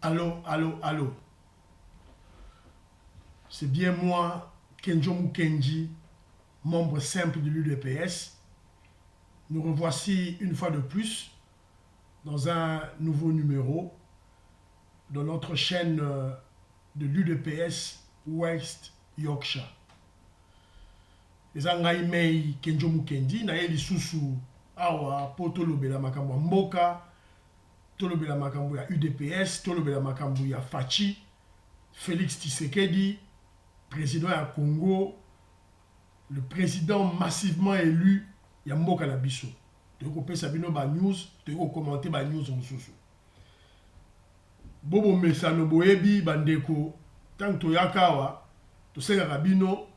Allô, allô, allô. C'est bien moi, Kenjo Mukenji, membre simple de l'UDPS. Nous revoici une fois de plus dans un nouveau numéro de notre chaîne de l'UDPS West Yorkshire. Eza ngai mei Kenjo Mukenji na ye lisusu awa po tolobela makambo ya mboka, tolobela makambo ya UDPS, tolobela makambo ya Fachi, Félix Tshisekedi, président ya Congo, le président massivement élu ya mboka na biso. Toko pesa bino ba news, toko commenter ba news mosusu. Bobo mesano boyebi bandeko, tant toyaka wa, tosengaka bino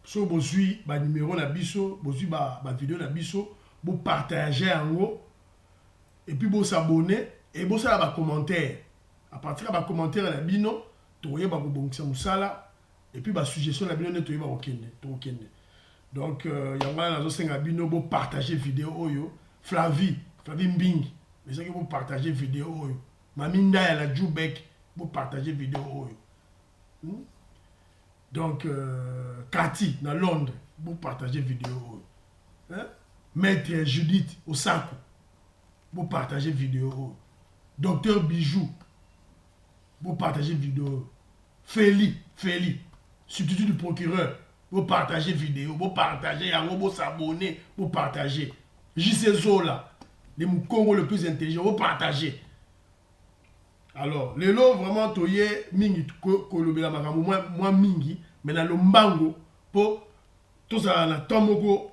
so bozui ba numéro na biso, bozui ba vidéo na biso, bo partager yango et puis bo s'abonner et bo sala ba commentaire. À partir de ba commentaire na bino, toyeba ko bongisa musala et puis ba suggestion na bino ne toyeba okende, to okende. Donc yanga na zo senga bino bo partager vidéo oyo, Flavie Mbingi, mais ça que bo partager vidéo oyo. Maminda ya la Jubek, bo partager vidéo oyo. Donc Cathy na Londres, bo partager vidéo oyo. Hein? Maître Judith Osako, bo partager vidéo oyo. Docteur Bijou, bo partager vidéo oyo. Feli, substitut du procureur, vous partagez vidéo, vous partagez, vous s'abonner, vous partagez. JC Zola, les Congo le plus intelligent, vous partagez. Alors, les lots vraiment toye mingi kolobela makambo moi mingi, mais dans le mbango pour tout ça na tomoko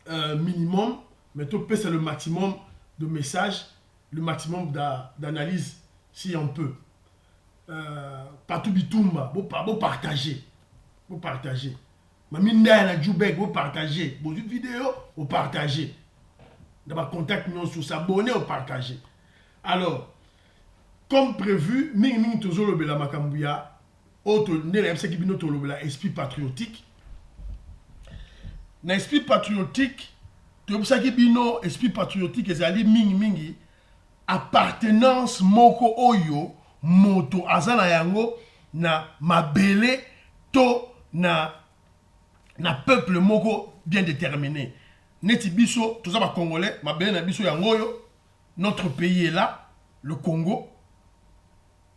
minimum, mais tout c'est le maximum de messages, le maximum d'analyse si on peut. Patou Bitumba, vous partagez. Vous partagez. Maminda la Jubek, vous partagez. Vos vidéos, vous partagez. Dans ma contact, nous sur s'abonner, vous partagez. Alors, comme prévu, Ming toujours le Bela Makambuya, autre, esprit patriotique. Dans l'esprit patriotique, esprit patriotique, ezali mingi, appartenance moko oyo, moto azana yango na mabele to na peuple moko bien déterminé. Neti biso tous ba congolais mabele na biso yango yo, notre pays est là, le Congo,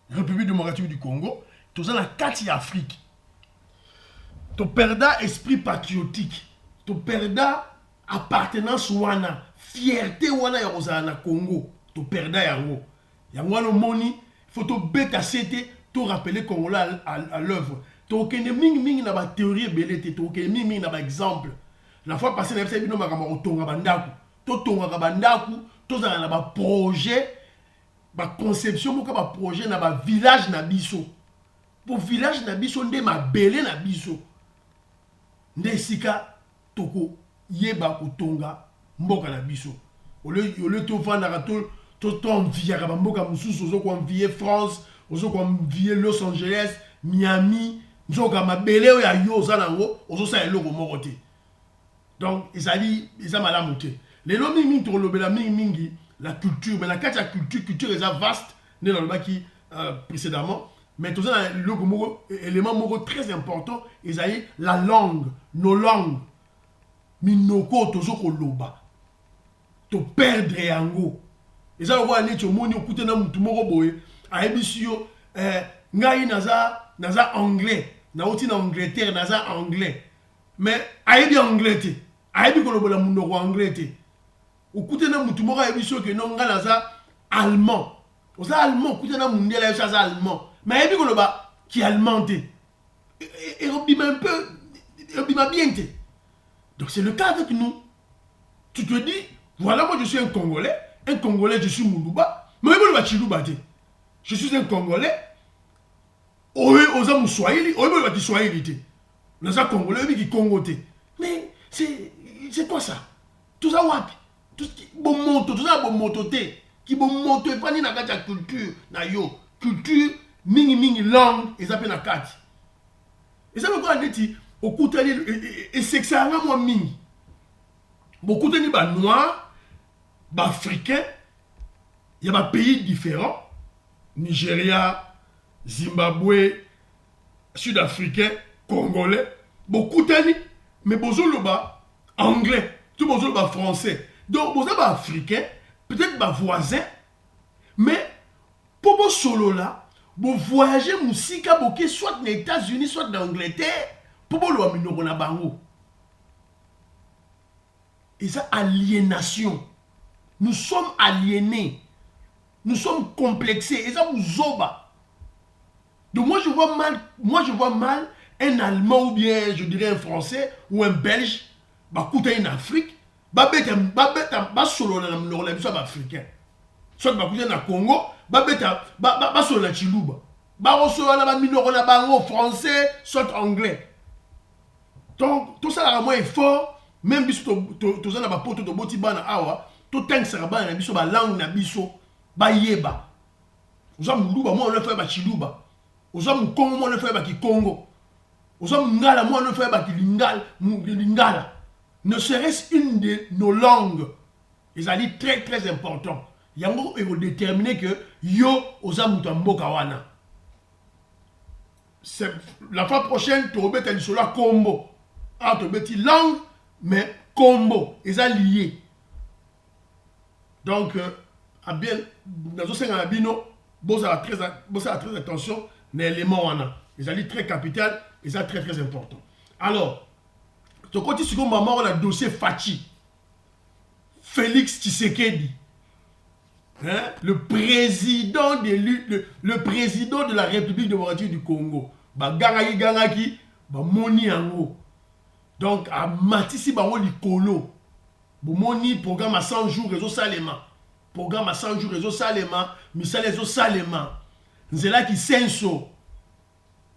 République démocratique du Congo, tous na kati Afrique. To perda esprit patriotique, to perda appartenance wana, fierté wana ya kozala na Congo, to perda yango. Yango no moni faut to beta cité to rappeler Congolais à l'œuvre. To kene mingi na ba théorie belete, to kene mingi na ba exemple. La fois passée na bino makambo tonga bandaku. To tonga bandaku, to za na ba projet, ba conception mo ka ba projet na ba village na biso. Pour village na biso nde mabele na biso. Nde sika toko yeba ko tonga mboka na biso. Ole to vanda to envier mboka mususu ozo ko envier France, ozo ko envier Los Angeles, Miami, nzoka mabele ya yo za nango ozo sa eloko moko te. Donc ezali malamu te. Lelo mingi to lobela mingi la culture, mais la culture est vaste né dans le baki précédemment, mais tout ça l'autre moko élément moko très important, ezali la langue, nos langues. Minoko tozo ko loba. To perdre yango. Et ça, on voit que moni okute na mutu moko boye ayebisi yo ngai naza anglais na oti na Angleterre naza anglais mais ayebi anglais te ayebi kolobola munoko anglais te okute na mutu moko ayebisi yo ke no nga naza allemand oza allemand okute na mundela yo aza allemand mais ayebi koloba ki allemand te et obima un peu obima bien te. Donc c'est le cas avec nous. Tu te dis voilà, moi je suis un Congolais, je suis Moulouba, mais je suis un Congolais, oza Moussouaïli, oza Swahili, nous sommes Congolais, qui Congo. Mais c'est quoi ça? Tout ça, wapi? Tout ça, bon moto, qui bon moto, et pas ni na culture, na yo, culture, mingi langue, et ça peut na kati. Et ça veut quoi, neti, au coup, et c'est que ça a moi mingi. Beaucoup de noirs, africains, il y a des pays différents. Nigeria, Zimbabwe, Sud-Africain, Congolais, beaucoup tani, mais bozoloba anglais, tout bozoloba français. Donc bozoloba africain, peut-être ba voisin, mais pour vos solo là, vous voyagez musika boké soit dans les États-Unis, soit dans l'Angleterre, pour vous le minoro na bango. Et ça aliénation. Nous sommes aliénés. Nous sommes complexés. Et ça vous zoba. Donc moi je vois mal un Allemand ou bien je dirais un Français ou un Belge bah coûter en Afrique bah solo na minoro na africain. Soit bah coûter na Congo bah solo na Chiluba. Bah solo na minoro na bango français soit anglais. Donc tout ça là moi est fort. Même si tu as un pote de Botibana Awa, tu as un sarabana na biso ba langue na biso ba yeba. Oza muluba moi on le fait ba chiluba. Oza mukongo moi on le fait ba kikongo. Oza mungala moi on le fait ba lingala. Ne serait-ce une de nos langues. Et ça dit très très important. Yango il faut déterminer que yo oza muta mboka wana. La fois prochaine tu rebeta lisola combo. Ah tu beti langue mais combo, ils sont liés. Donc, à bien, dans ce sens, vous avez très attention les éléments. Ils sont très capital, ils sont très très important. Alors, de côté sur maman, on a le dossier Fachi. Félix Tshisekedi. Hein? Le président de la République démocratique du Congo. Gangaki, Moni Ango. Donc, à Matisi Bango Likolo, Bomoni, programme à 100 jours, réseau Salema. Programme à 100 jours, réseau Salema, Missal réseau Salema. C'est là qui s'inso.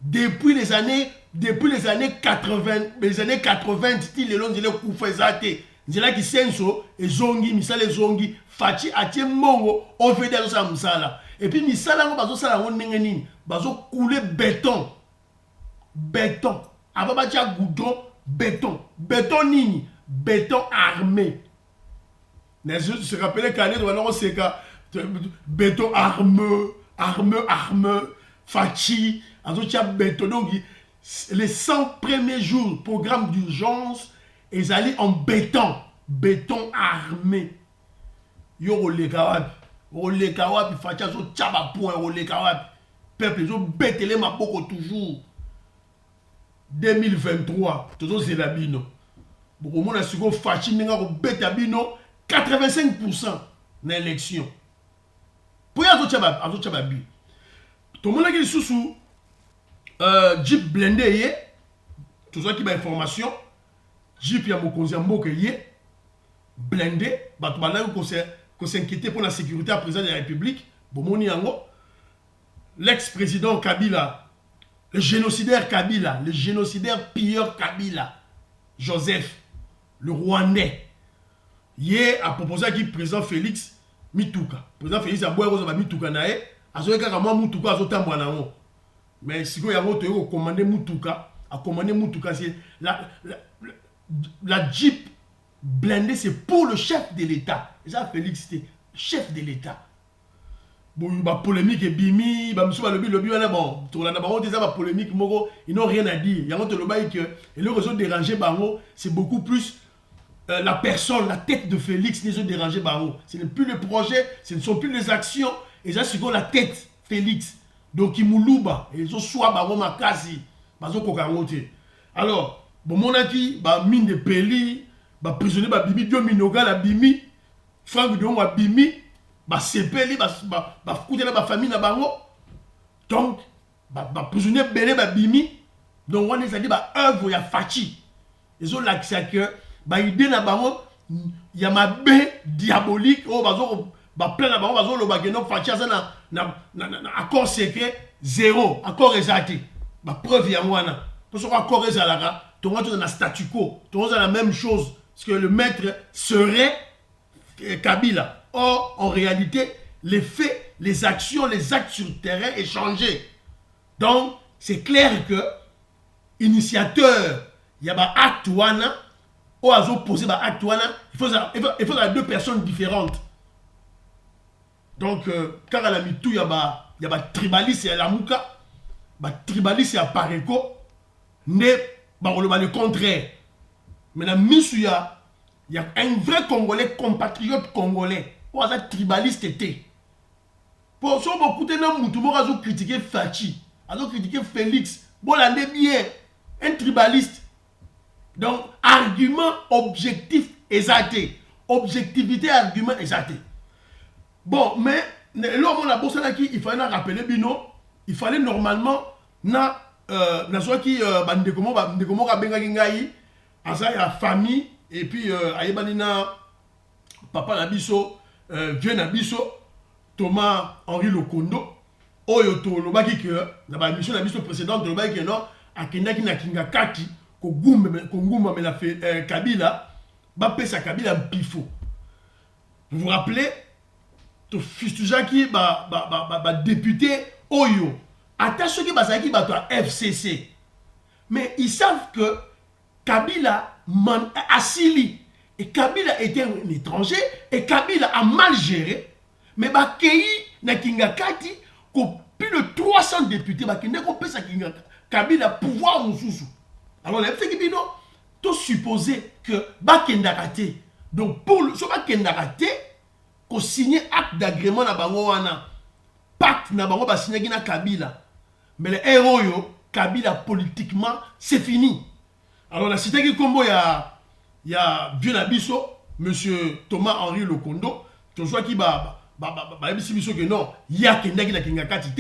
Depuis les années 80, les années 80, style les longs, les coups faisatés. C'est là qui s'inso, et Zongi, Missal et Zongi, Fachi, Atie Mongo, on fait des choses Missala. Et puis Missal, Bazo Salamon Nengenin, Bazo couler béton. Béton. Avant Batia goudron. Béton. Béton nini. Béton armé. Je se rappelle qu'à l'époque, c'est que béton arme, fachi, béton. Donc, les 100 premiers jours, programme d'urgence, ils allaient en béton. Béton armé. Yo olekawab. Olekawab, fachi, zo tchaba point, olekawab. Peuple, ils ont bété les mapoko toujours. 2023, toujours c'est la bino. Beaucoup de gens ont fait bêta bino 85% dans l'élection. Pour y avoir tout le monde tout le monde qui est sous Jeep blindé, tout ça qui a information, Jeep y a mon conseil blindé, qu'on s'inquiétait pour la sécurité à président de la République, l'ex-président Kabila. Le génocidaire Kabila, le génocidaire pilleur Kabila, Joseph, le Rwandais, hier a proposé à qui président Félix Mituka. Président Félix a boire aux Mituka nae, a zoé kaka Mituka a zoté en mais si vous avez commandé Mituka, a commandé Mituka, c'est la Jeep blindée, c'est pour le chef de l'État. Et ça, Félix, c'était chef de l'État. Bon, la polémique est bimi, bon, polémique, ils n'ont rien à dire. Il y a et le réseau dérangé, c'est beaucoup plus la personne, la tête de Félix qui ont dérangé. Ce n'est plus le projet, ce ne sont plus les actions, et ça, c'est la tête, Félix. Donc, ils moulouba, et ils ont soit makasi, alors, bon, mon aki, mine de Peli, prisonnier, bimi, Dio Minoga, la bimi, Franck Dion, bimi, sepeli coûter la famille na bango donc prisonnier belé bimi donc on est dit œuvre ya Fachi ils ont l'accès que idée na bango ya mabe diabolique oh plein na bango bazo lo bageno Fachi na accord secret zéro accord exact preuve ya wana parce que accord ezalaka to on na statu quo to on la même chose parce que le maître serait Kabila. Or, en réalité, les faits, les actions, les actes sur le terrain est changé. Donc, c'est clair que initiateur, il y a un acte wana, ou à opposer un acte wana, il faut deux personnes différentes. Donc, quand la mitou, il y a tribaliste et la mouka, tribaliste et pareko, ne le contraire. Mais dans Missou, il y a un vrai Congolais, compatriote congolais, ou un tribaliste était. Pour ça, beaucoup de gens ont critiqué Fachi, ont critiqué Félix, bon, là, bien, un tribaliste. Donc, argument objectif exalté. Objectivité, argument exalté. Bon, mais, là, on a bossé là, il fallait rappeler Bino, il fallait normalement, na soit qui, bandeko benga ngai, asa ya famille, et puis, ayebani na papa na biso, vieux na biso, Thomas Henri Lokondo, oyo to lobaki que, na ba émission na biso précédente, lobaki que non, akendaki na Kingakati, Kongumba me la fait Kabila, bapesa Kabila pifo. Vous vous rappelez, to fistujaki député Oyo, attache qui basaki bato FCC. Mais ils savent que Kabila Assili et Kabila était un étranger et Kabila a mal géré. Mais Bakei na Kingakati, plus de 300 députés, Bakende ko pesa Kabila pouvoir mususu. Alors, les FCC Bino, tout supposé que Bakendakate, donc pour le Bakendakate, qu'on signe acte d'agrément na bango wana, pacte na bango ba signé na Kabila. Mais les héros yo, Kabila politiquement, c'est fini. Alors, la cité qui combo, il y a vieux Nabiso, monsieur Thomas Henri Lokondo, tout soit qui biso que non, il y a Kendaki na Kingakati,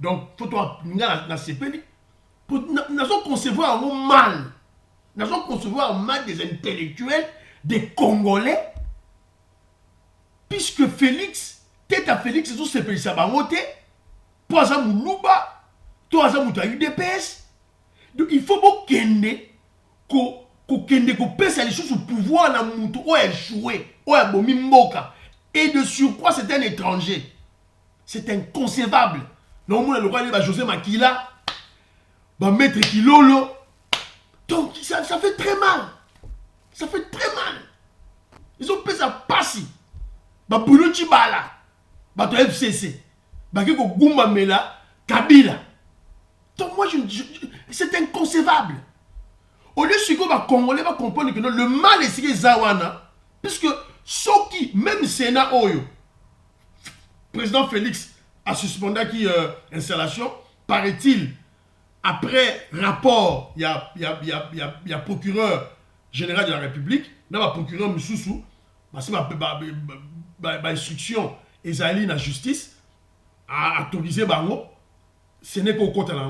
donc, faut toi, na CPL. Nous allons concevoir un mal. Nous allons concevoir un mal des intellectuels, des Congolais, puisque Félix, tête à Félix, c'est tout ce pays, ça va monter. Toi, ça moulouba, toi, ça mouta UDPS. Donc, il faut beaucoup qu'on pèse les choses au pouvoir, na moutou, ou échoué, ou abomi mboka. Et de surcroît, c'est un étranger. C'est inconcevable. Non, moi, le roi, il va José Makila. Maître Kilolo. Donc, ça fait très mal. Ça fait très mal. Ils ont fait ça passer. Boulo Chibala. Bato FCC. Bakeko Gumba Mela. Kabila. Donc, moi, c'est inconcevable. Au lieu de que les Congolais va comprendre que non, le mal est signé Zawana. Puisque, Soki, même Sénat Oyo, président Félix a suspendu qui installation, paraît-il. Après rapport, il y a procureur général de la République, il y a procureur Moussoussou, parce que instruction Ezali la justice a autorisé Bango, ce n'est qu'au côté là.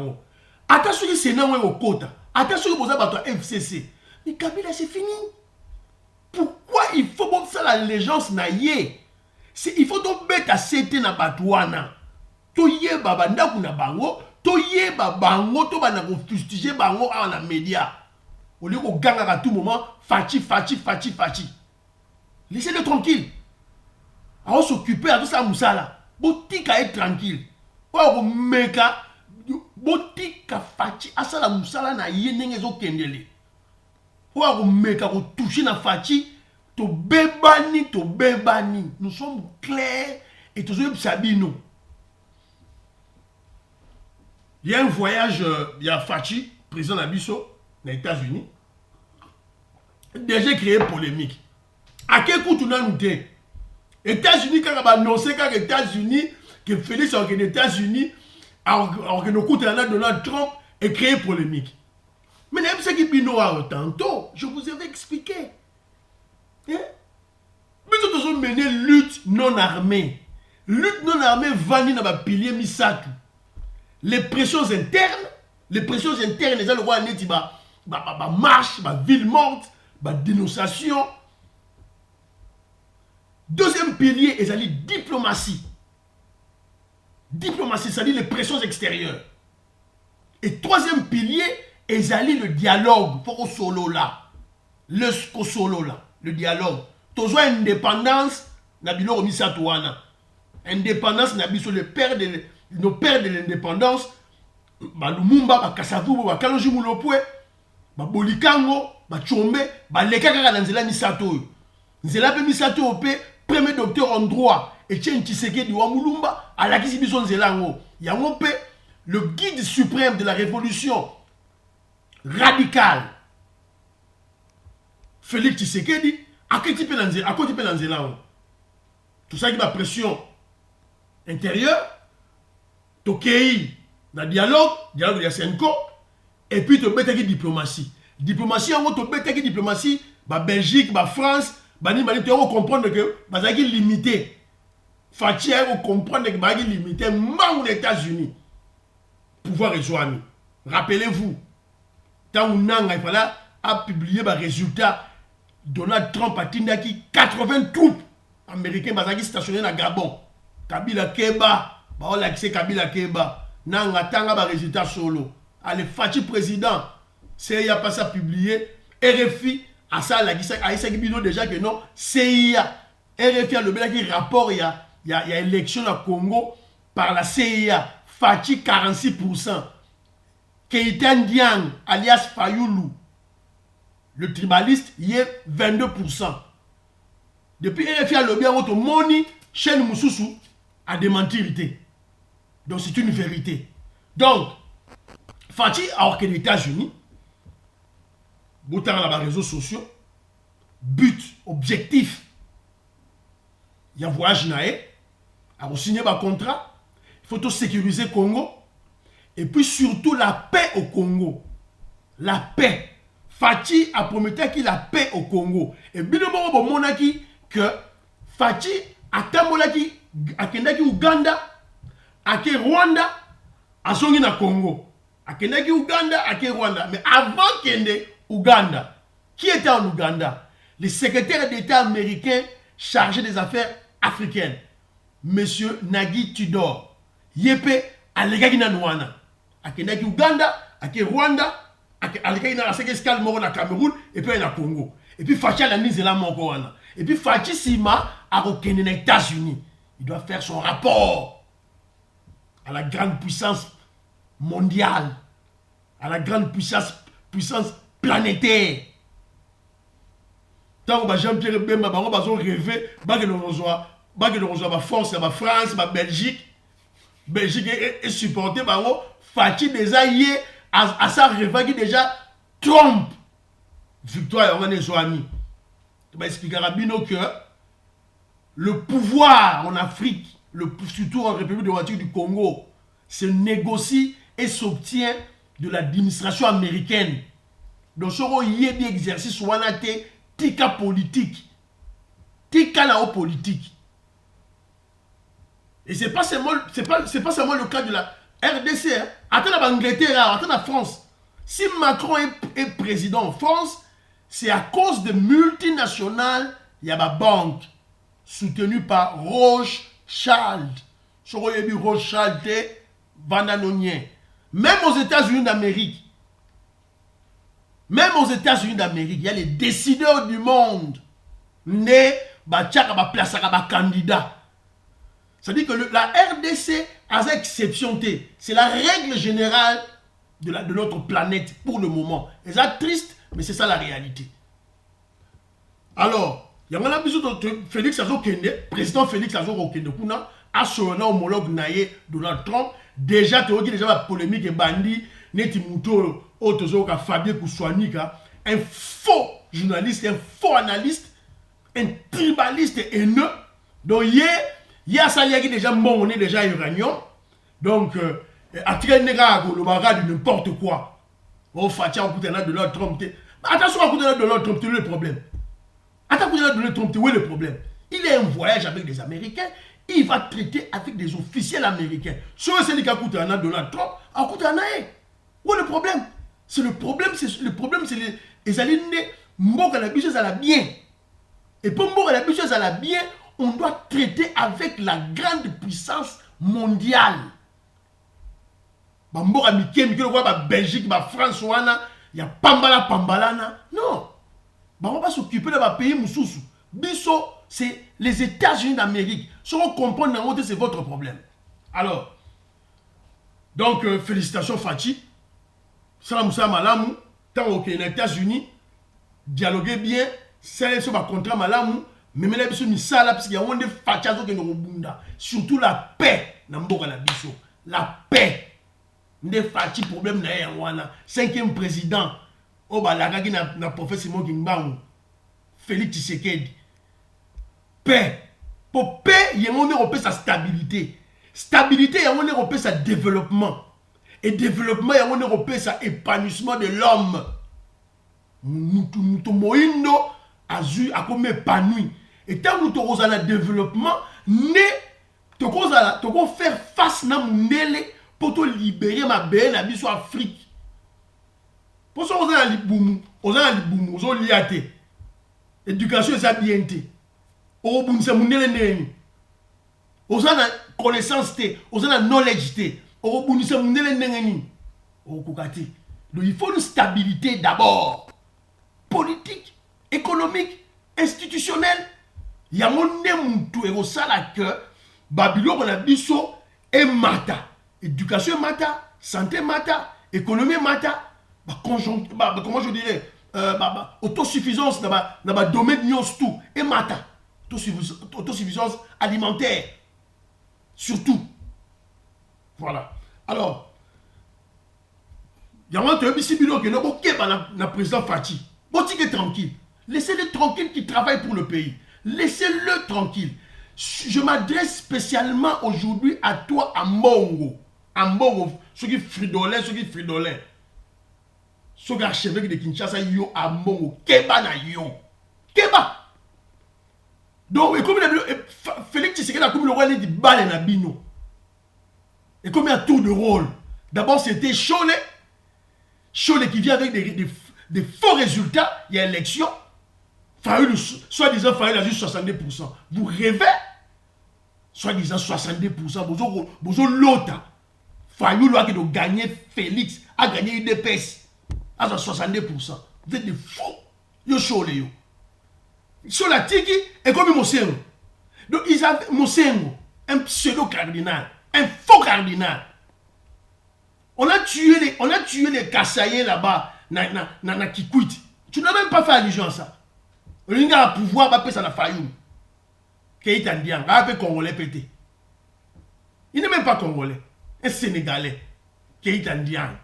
Attention que c'est non au côté. Attention que vous avez un FCC. Mais Kabila c'est fini. Pourquoi il faut que ça l'allégeance naïe? Il faut donc mettre à CT na Batouana. Toye babanda kuna Bango. Toye bango to bana ko fustiger bango à la média au lieu qu'on gagne à tout moment Fachi. Laissez-le tranquille. On s'occuper à tout ça musala boutique à être tranquille ou meka boutique à Fachi à ça la musala na yenenge zo kendele ou meka ko toucher na Fachi to bebani nous sommes clairs et toujours sabino. Il y a un voyage, il y a Fachi, président d'Abisso, aux États-Unis. Déjà créé polémique. À quel coup tu n'as noté? États-Unis, quand on a annoncé qu'aux États-Unis, que Félix aux États-Unis, alors que nos coups de Donald Trump, et créé polémique. Mais même ce qui Bino a tantôt, je vous avais expliqué. Mais nous avons mené lutte non armée. Lutte non armée, vanille dans le pilier Misatu. Les pressions internes, les gens le roi net, marche, ville morte, dénonciation. Deuxième pilier, ils allaient diplomatie. Diplomatie, c'est-à-dire les pressions extérieures. Et troisième pilier, ils allaient le dialogue. Pour au solo là. Le solo là. Le dialogue. Toujours indépendance, Nabilo Romisatouana. Indépendance, Nabilo, nos pères de l'indépendance, Lumumba, Kasavubu, Kalonji Moulopoué, Bolikango, Chombe, Lekaka Nzela Misato. Nzela pe Misato Ope, premier docteur en droit, Etienne Tshisekedi Wamulumba, à la Kisibison Zelango. Yango pe, le guide suprême de la révolution radicale, Félix Tshisekedi, à côté de Zelango. Tout ça qui va pression intérieure, Tokei, dans le dialogue de Yasenko, et puis tu as diplomatie. Diplomatie, en gros, tu as diplomatie, Belgique, France, tu vas comprendre que c'est limité. Fatih va comprendre que c'est limité, même aux États-Unis. Pouvoir rejoindre. Rappelez-vous, quand on a publié le résultat, Donald Trump a tindaki 80 troupes américaines stationnées à Gabon. Kabila Keba, Kabila Keba, Nanga Tanga ba résultat solo. Allez, Fatih président, CIA pas ça publié, RFI a ça la déjà que non, CIA, RFI a le rapport il y a élection au Congo par la CIA, Fatih 46%, Keita Ndiang alias Fayoulou, le tribaliste, il est 22%. Depuis RFI a le bien votre money, chaîne Moussoussou a démenti. Donc c'est une vérité. Donc, Fatih a les États-Unis, boutant dans les réseaux sociaux, but, objectif, il y a un voyage naé, à signer un contrat, il faut tout sécuriser le Congo, et puis surtout la paix au Congo. La paix. Fatih a promis qu'il la paix au Congo. Et bien bon monaki que Fatih a tambolaki a kendaki Uganda, a ke Rwanda, a songi na Congo. A kendaki Uganda, a ke Rwanda. Mais avant kende Uganda, qui était en Uganda? Le secrétaire d'État américain chargé des affaires africaines, Monsieur Nagi Tudor. Yepe alegaki na Nwana. A kendaki Uganda, a ke Rwanda, alegaki na la escale moko na Cameroun et puis na Congo. Et puis Fatih a la mise là moko wana. Et puis Fatih Sima a reconnu les États-Unis. Il doit faire son rapport à la grande puissance mondiale, à la grande puissance planétaire. Tant que Jean-Pierre Bemba va rêver, que la force, la France, la Belgique est supportée par Fatih déjà hier à sa rêve qui déjà trompe victoire on est amis. Tu vas expliquer à Bino que le pouvoir en Afrique, surtout en République démocratique du Congo, se négocie et s'obtient de l'administration américaine. Donc, ce qu'il y a des exercices ou tika politique. Tika la politique. Et ce n'est pas seulement le cas de la RDC. Hein. Attends l'Angleterre, attends la France. Si Macron est président en France, c'est à cause de multinationales, il y a ma banque soutenue par Rothschild. Je crois que Rothschild est Vandanonien. Même aux États-Unis d'Amérique, il y a les décideurs du monde. Né, Bachaka, place à candidat. C'est-à-dire que la RDC a cette exception. C'est la règle générale de notre planète pour le moment. Et c'est triste, mais c'est ça la réalité. Alors, il y a un bisou de Félix Azokende, président Félix Azokende, a son homologue naïe Donald Trump. Déjà, tu as déjà la polémique et bandi, Neti Mouto, Otozoka, Fabien Kouswanika, un faux journaliste, un faux analyste, un tribaliste haineux. Donc, il y a ça, il y a déjà bon, on est déjà uranium. Donc, à traîner le barrage de n'importe quoi. Oh, Fatia, on coûte un de l'autre Trump. Attention, on coûte un de l'autre Trump, c'est le problème. Attention, on coûte un de l'autre Trump, où est le problème? Il est en voyage avec des Américains, il va traiter avec des officiels américains. Si on sait qu'il coûte un de l'autre Trump, on coûte un an. Où est le problème? C'est le problème, c'est les alignés. Mboka la bicheuse à la bien. Et pour Mboka la bicheuse à la bien, on doit traiter avec la grande puissance mondiale. Mboka Miké, Belgique, France, il y a Pambalana. Non. On va pas s'occuper de pays Moussoussou. Bisso, c'est les États-Unis d'Amérique. Si on comprend, c'est votre problème. Alors, donc, félicitations Fatih. Salam Malamou, tant que les États-Unis, dialoguer bien, c'est un contrat Malamou, mais maintenant biso misala parce qu'il y a on de fachazo que nous bunda surtout la paix na mboka na biso la paix nde fachi problème na ya wana 5e président o balaka ki na professeur Simon Kimbangu Félix Tshisekedi paix pour paix il y a on européen sa stabilité stabilité il y a on européen sa développement et développement il y a on européen sa épanouissement de l'homme mutu moindo azu akome épanoui et tant que tu as un développement né tu vas faire face na mundele pour te libérer ma belle na biso Afrique pour ça on a libumu on liate éducation ça bien té o bunisa mundele neni on a connaissance té on a knowledge té o bunisa mundele neni o kokati donc il faut une stabilité d'abord politique économique institutionnelle il y a mon mutu et ça la que Babylone on a biso et mata éducation mata santé mata économie mata comment je dirais autosuffisance dans le domaine tout et mata autosuffisance alimentaire surtout voilà alors il y a un petit bilo que le président Fachi bon tranquille laissez-le tranquille qui travaille pour le pays laissez-le tranquille. Je m'adresse spécialement aujourd'hui à toi, à Mbongo. À Mbongo, ceux qui fridolent. Ceux qui archevêques de Kinshasa, yo à Mbongo. Keba na yo. Keba. Donc, et comme Félix Tshisekedi a comme le roi dit balle na bino. Et comme il y a tour de rôle. D'abord, c'était Cholet. Cholet qui vient avec des faux résultats. Il y a élection. Soi-disant, Fayoul a juste 62%. Vous rêvez? Soi-disant 62%. Vous l'autre. Fayoul a gagné Félix, a gagné UDPS. À 62%. Vous êtes des fous. Yo chole yo. Sur la tiki, et comme Mosengo. Donc, ils avaient Mosengo, un pseudo-cardinal, un faux cardinal. On a tué les Kassaïens là-bas, na Kikwit. Tu n'as même pas fait allusion à ça. Il a le pouvoir, il ça la Fayoum. Keïta Ndiang, il a Congolais pété. Il n'est même pas Congolais. Un Sénégalais. Keïta Ndiang.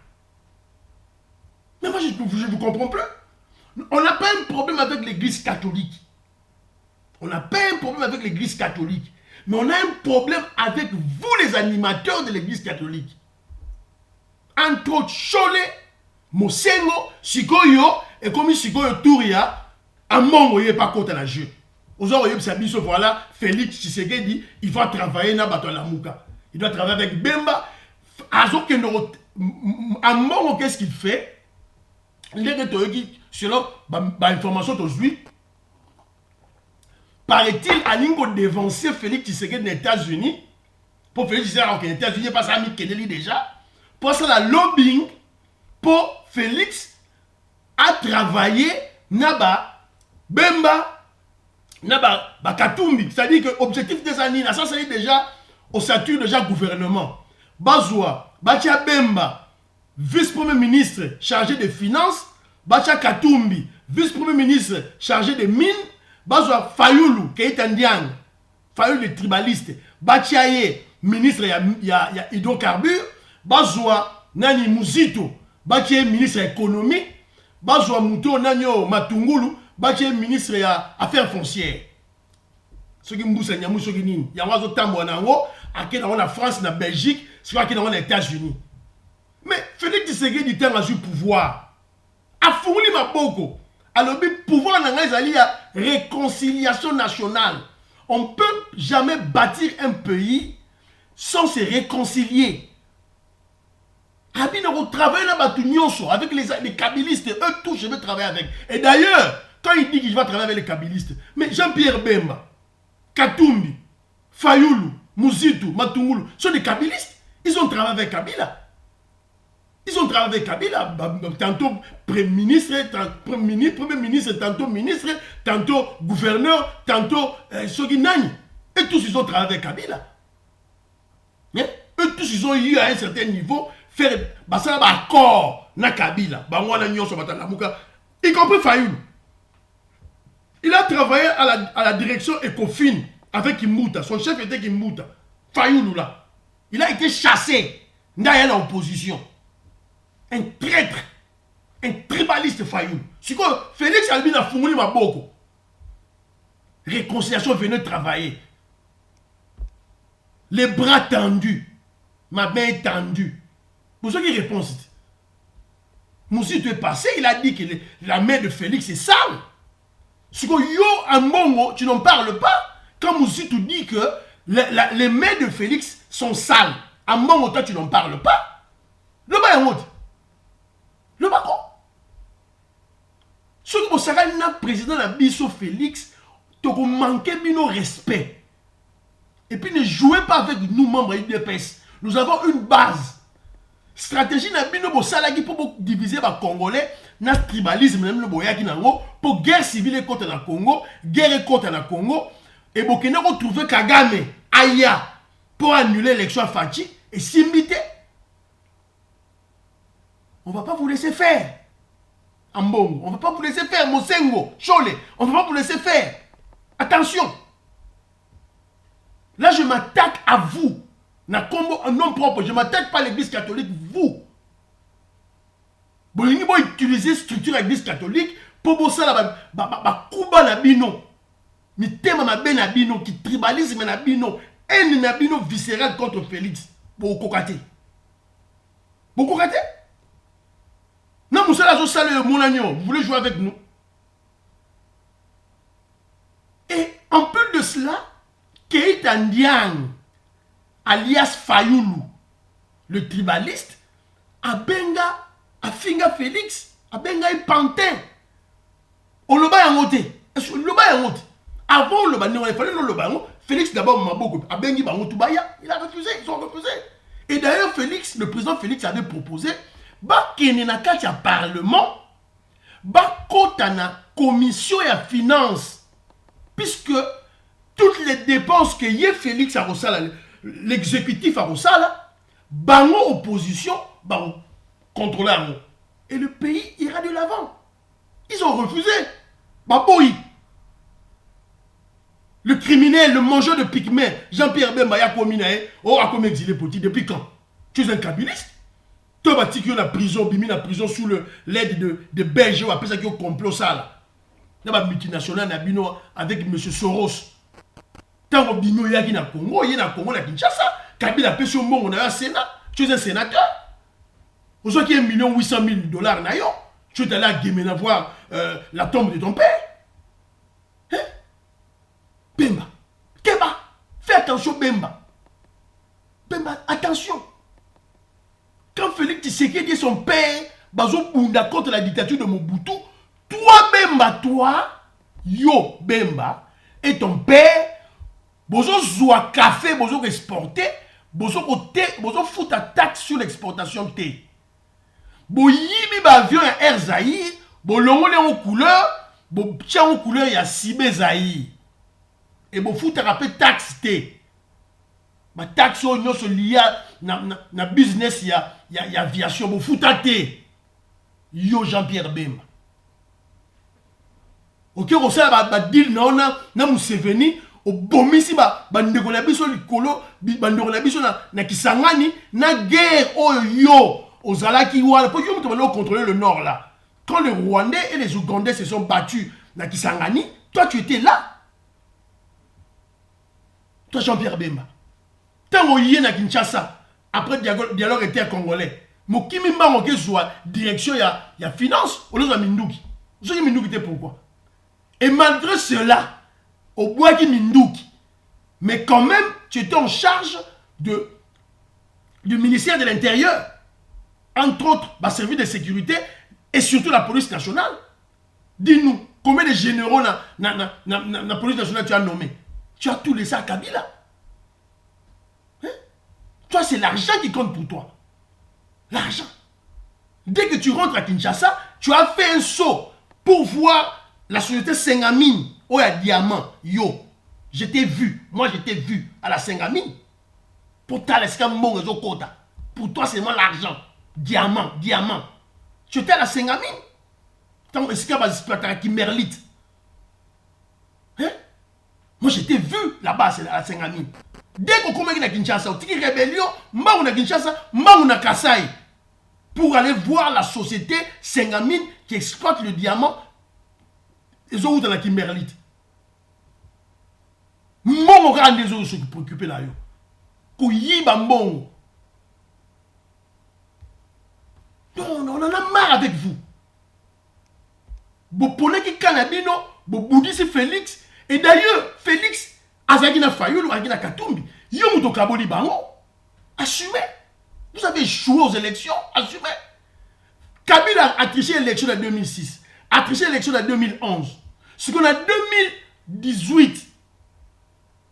Mais moi, je ne vous comprends plus. On n'a pas un problème avec l'église catholique. On n'a pas un problème avec l'église catholique. Mais on a un problème avec vous, les animateurs de l'église catholique. Entre autres, Cholet, Mosengo, Sikoyo, et comme Sikoyo Touria, à mon voyez pas contre la jeu. Aux voyez ça voilà Félix Tshisekedi il va travailler na bato la muka. Il doit travailler avec Bemba. À mon qu'est-ce qu'il fait? Il est que selon information aujourd'hui. Paraît-il à l'ingo dévancer Félix Tshisekedi aux États-Unis pour Félix Tshisekedi aux États-Unis parce qu'il a mis Kennedy déjà pour ça la lobbying pour Félix a travaillé naba Bemba, Katumbi, c'est-à-dire que l'objectif des années, ça c'est déjà au statut déjà gouvernement. Bazoua, Batia Bemba, vice-premier ministre chargé des finances, Batia Katumbi, vice-premier ministre chargé des mines, Bazoua Fayoulou, Keïta Ndiang, Fayoulou les tribalistes, Batia Ye, ministre il y a hydrocarbures, Bazoua Nani Muzito, Batia ministre économie, Bazoua Mouto Nanyo Matungulu, Baché ministre des Affaires foncières. Ce qui mousse nyamou ce qui n'y a pas tambo nango, à qui dans la France, la Belgique, ce qui dans les États-Unis. Mais Félix Tshisekedi dit temps à jouer pouvoir. A fourni ma boko. Alors le pouvoir n'a pas réconciliation nationale. On ne peut jamais bâtir un pays sans se réconcilier. Abino travaille avec les kabylistes, eux tous je vais travailler avec. Et d'ailleurs, quand il dit qu'il va travailler avec les kabylistes, mais Jean-Pierre Bemba, Katumbi, Fayoulou, Mouzitou, Matungulu, sont des kabylistes. Ils ont travaillé avec Kabila. Ils ont travaillé avec Kabila, tantôt premier ministre, tantôt ministre, tantôt gouverneur, tantôt Soginani. Et tous ils ont travaillé avec Kabila. Eux tous ils ont eu à un certain niveau faire un accord na Kabila. Y compris Fayoulou. Il a travaillé à la direction Ecofin avec Kimouta. Son chef était Kimouta. Fayoulou là. Il a été chassé dans l'opposition. Un traître. Un tribaliste Fayoulou. C'est quoi Félix Albin a fourni ma boko. Réconciliation venait travailler. Les bras tendus. Ma main tendue. Pour ceux qui répondent, Moussi, tu es passé, il a dit que la main de Félix est sale. Si yo en Mongo, tu n'en parles pas. Quand Moussi te dit que les mains de Félix sont sales, en Mongo, toi, tu n'en parles pas. Le bas est honte. Le bas quoi? Ce que vous savez, notre président a dit sur Félix, tu as manqué de respect. Et puis ne jouez pas avec nous, membres de l'UDPS. Nous avons une base. Stratégie na bino bo salaki pour diviser les Congolais na tribalisme même le boyaki nango pour guerre civile contre le Congo, guerre contre le Congo et bokene retrouver Kagame aya pour annuler l'élection à Fachi et s'imiter. On va pas vous laisser faire. Ambongo, on va pas vous laisser faire Mosengo, Chole, on va pas vous laisser faire. Attention. Là je m'attaque à vous. Un nom propre, je ne m'attaque pas à l'église catholique, vous. Vous pouvez utiliser structure de l'église catholique pour bosser la kuba na bino. Mi thème ma ben na bino qui tribalisme na bino, haine na bino viscérale contre Félix. Pour kokate. Pour kokate? Non, vous savez, mon agneau, vous voulez jouer avec nous? Et en plus de cela, Keita Ndiang, alias Fayoulou, le tribaliste, Abenga, Afinga Félix, Abenga et Pantin. On le bat en haute. Le bat en haute. Avant le bat, il fallait le bat. Félix d'abord m'a beaucoup. Abengi Bangoutubaya, il a refusé, ils ont refusé. Et d'ailleurs, Félix, le président Félix avait proposé, bah, qu'il n'y a qu'à un parlement, bah, quand on a commission et finance, puisque toutes les dépenses que y a Félix a reçu, l'exécutif a reçu, bango opposition, bango contrôleur. Et le pays ira de l'avant. Ils ont refusé. Baboui. Le criminel, le mangeur de pygmées, Jean-Pierre Bemba, a commis exilé petit. Depuis quand? Tu es un kabiliste? Tu as bâti la prison, bimi la prison sous l'aide de Belge, ou après ça qui est au complot ça là. Il y a une multinationale avec M. Soros. Tant que bimi yaki na Congo, il y a Congo na Kinshasa. Kabila a pêché au monde, on a un Sénat. Tu es un sénateur. Vous avez 1,8 million na yo. Tu es allé à Guémena voir la tombe de ton père. Hein? Bemba. Keba. Fais attention, Bemba. Bemba, attention. Quand Félix Tshisekedi dit son père, Bazo Bunda contre la dictature de Mobutu, toi, Bemba, toi, yo, Bemba, et ton père, Bozo Zoua café, Bozo exporter, Bozo fout ta taxe sur l'exportation de thé. Bo yibi ba avion ya Air Zaïre, bo longole en couleur, bo tient en couleur ya Sibé Zaïre. Et bo fout ta rappel taxe thé. Ma taxe au nyo se lié na business ya aviation, bo fout ta thé. Yo Jean-Pierre Bemba. Ok, on sait ba deal na Museveni, au bomisi ba ndeko na biso likolo, ba ndeko na biso na Kisangani, na guerre yo. Aux Alaki, pour contrôler le nord là. Quand les Rwandais et les Ougandais se sont battus dans Kisangani, toi tu étais là. Toi Jean-Pierre Bemba. Tant que tu es à Kinshasa, après le dialogue intercongolais, Mokimi Mbango soit direction ya finance, au lieu de Mindouki. Vous savez Mindouki pourquoi? Et malgré cela, au bois qui Mindouki, mais quand même, tu étais en charge du ministère de l'Intérieur. Entre autres, le service de sécurité et surtout la police nationale. Dis-nous, combien de généraux la police nationale tu as nommé? Tu as tout laissé à Kabila. Hein? Toi, c'est l'argent qui compte pour toi. L'argent. Dès que tu rentres à Kinshasa, tu as fait un saut pour voir la société Sengamine. Oh, il y a diamant. Yo, je t'ai vu. Moi, je t'ai vu à la Sengamine. Pour toi, pour toi, c'est moi l'argent. Diamant. Tu étais à la Sengamine. Tant que c'est qui merlite. Moi, j'étais vu là-bas à Sengami. Dès qu'on commence à Kinshasa, on dit rébellion, on a Kinshasa, on a Kasaï. Pour aller voir la société Sengamine qui exploite le diamant. Ils ont où dans la Kimberlite. Mon grand des autres qui préoccupent là. Kouyiba mon. Non, on en a marre avec vous. Vous prenez qui Canabino, vous boudissez Félix. Et d'ailleurs, Félix, Azagina Fayou, Azagina Katumbi, Yomuto Kaboli Bango, assumez. Vous avez échoué aux élections, assumez. Kabila a triché l'élection de 2006, a triché l'élection de 2011. Ce qu'on a 2018,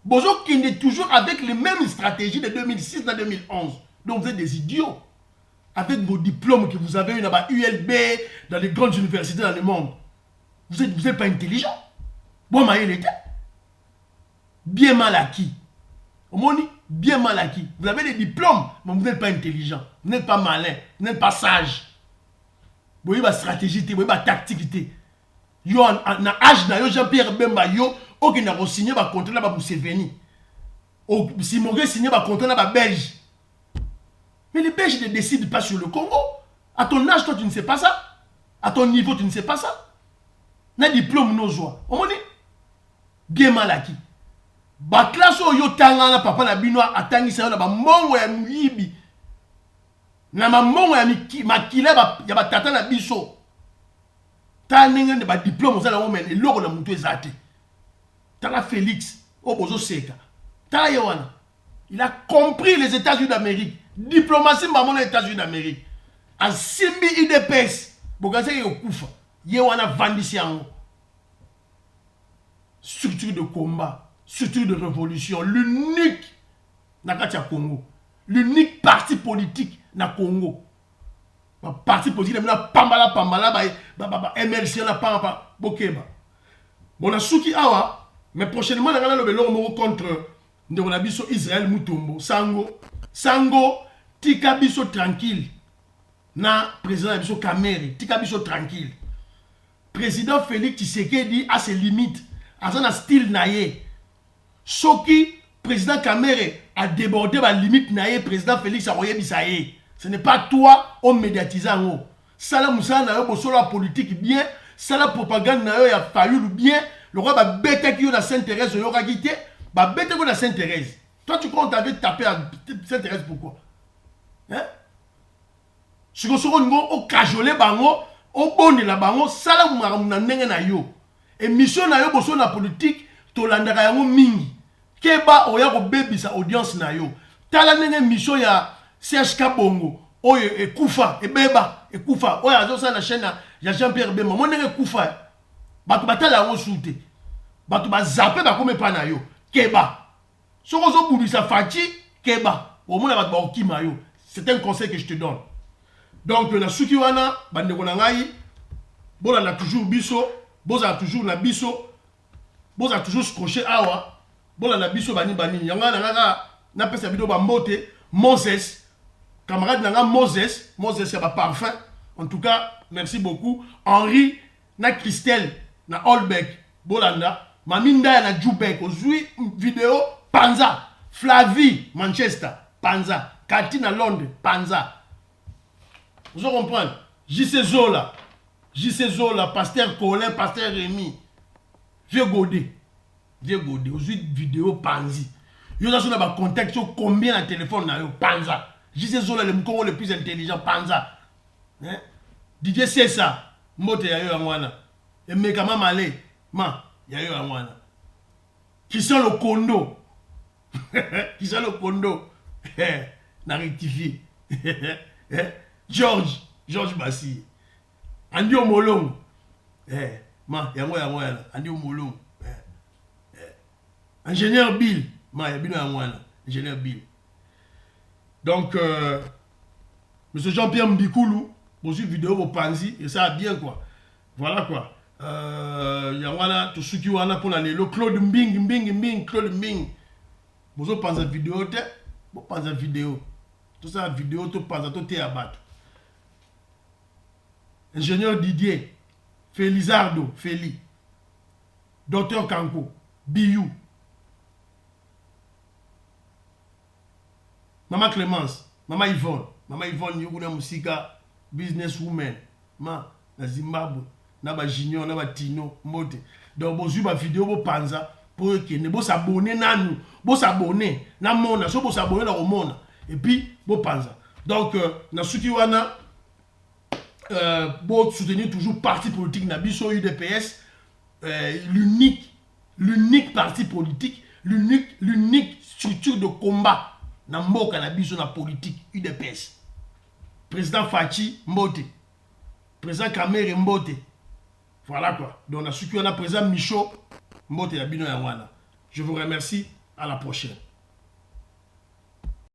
Bozo qui est toujours avec les mêmes stratégies de 2006 à 2011. Donc vous êtes des idiots. Avec vos diplômes que vous avez eu là-bas, ULB, dans les grandes universités dans le monde. Vous êtes pas intelligent. Bon, il était bien mal acquis. Au monde, bien mal acquis. Vous avez des diplômes, mais vous n'êtes pas intelligent. Vous n'êtes pas malin. Vous n'êtes pas sage. Vous avez une stratégie, vous avez une tactique. Yo, na âge na yo, Jean-Pierre Bemba, yo, ok, n'a pas signé un contrat là-bas pour Sévéni. Si Morgan signé un contrat là-bas Belge. Mais les Belges ne décident pas sur le Congo. À ton âge, toi, tu ne sais pas ça. À ton niveau, tu ne sais pas ça. Na diplôme, nos joies. On dit, bien mal acquis. Ba classe yo tanga na papa na bino atangi sa na ba mongo ya muyibi. Na ma mongo ya makile ya ba tata na biso. Ta ninga de ba diplôme za la women et loko na mutu ezate. Tala Félix o bozo seka. Ta yewana. Il a compris les États-Unis d'Amérique. Diplomatie maman les États-Unis d'Amérique. A simbi IDPS. Bogaze yo kufa. Yewana vandisi yango. Structure de combat. Structure de révolution, l'unique na Congo, l'unique parti politique na Congo. Parti politique na pambala MLC na pamba bokeba. Bon, souki awa, mais prochainement na ngana le belo contre ndeko biso Israël Mutombo, Sango tika biso tranquille. Na président biso Kamere, tika biso tranquille. Président Félix Tshisekedi a ses limites, a son style naïe. Soki, président Kamere a débordé la limite naïe, président Félix a royé bisaïe. Ce n'est pas toi, on médiatise en haut. Ça la moussa na yo, la politique bien, ça la propagande na yo, ya fallu bien, le roi va bêter qui yo na Sainte-Thérèse, yo ragité, va bêter qui na Sainte-Thérèse. Toi, tu crois qu'on t'avait tapé à Sainte-Thérèse, pourquoi? Hein? Si vous savez, on cajolé bango, on bonne la bango, ça la moussa na yo. Et mission na yo, bosso na politique, tolandaka yango mingi. Keba oya ko baby sa audience na yo. Tala nenge mission ya CHK Bongo. Oye ekufa ebeba ekufa. Oya azo sa na chaîne ya Jean-Pierre Bemba. Mo nenge kufa. Batu batala yango soute. Batu ba zappe ba kome pa na yo. Keba. Soko zo budisa fachi keba. Au moins ba okima yo. C'est un conseil que je te donne. Donc na suki wana bandeko na ngai bola na toujours biso, boza toujours na biso. Vous avez toujours scotché awa. Bon la biso bani. Yanga na pesa vidéo ba mbote Moses. Camarade nanga Moses c'est ba parfum. En tout cas, merci beaucoup. Henri na Christelle na Holbeck Bolanda. Maminda na Jubek. Aujourd'hui vidéo Panza. Flavie Manchester Panza. Cathy na Londres Panza. Vous comprenez? JC Zola, Pasteur Colin, Pasteur Rémi. Vieux Godé. Aujourd'hui, vidéo Panzi. Yo dans son contact, combien de téléphone na yo Panza. JC Zola le Congo le plus intelligent Panza. Hein? DJ c'est ça. Mote ya yo amwana. Et Mekama Malé. Ma, ya yo amwana. Qui sont le condo. Qui sont le condo. Na rectifié. George Bassi. Andi Omolong. Ma, yango Andi Omolong. Ingénieur Bill. Ma, yabino yamwana. Ingénieur Bill. Donc, monsieur Jean-Pierre Mbikoulou, pour cette vidéo, vous pensez, et ça a bien quoi. Voilà quoi. Yamwana, tout ce qui wana pour l'année. Le Claude Mbing, Claude Mbing. Vous pensez à la vidéo, vous pensez à la vidéo. Tout ça, la vidéo, tout pensez à tout abattu. Ingénieur Didier, Félizardo, Feli, Docteur Kanko, Biou, Maman Clémence, Maman Yvonne, Yuguna Musika, business woman, na Zimbabwe, na ba Junior, na ba Tino, Mote. Donc, vous avez vidéo, vous panza, pour que vous s'abonnez, vous s'abonnez, na mona, so vous s'abonnez dans le monde, et puis, vous panza. Donc, na Sukiwana, vous soutenir toujours parti politique, na biso UDPS, l'unique parti politique, l'unique structure de combat. Na mboka na biso na politique UDPS. Président Fachi Mbote. Président Kamere Mbote. Voilà quoi. Donc on a su qu'on a président Michaud Mbote ya bino ya wana. Je vous remercie. À la prochaine.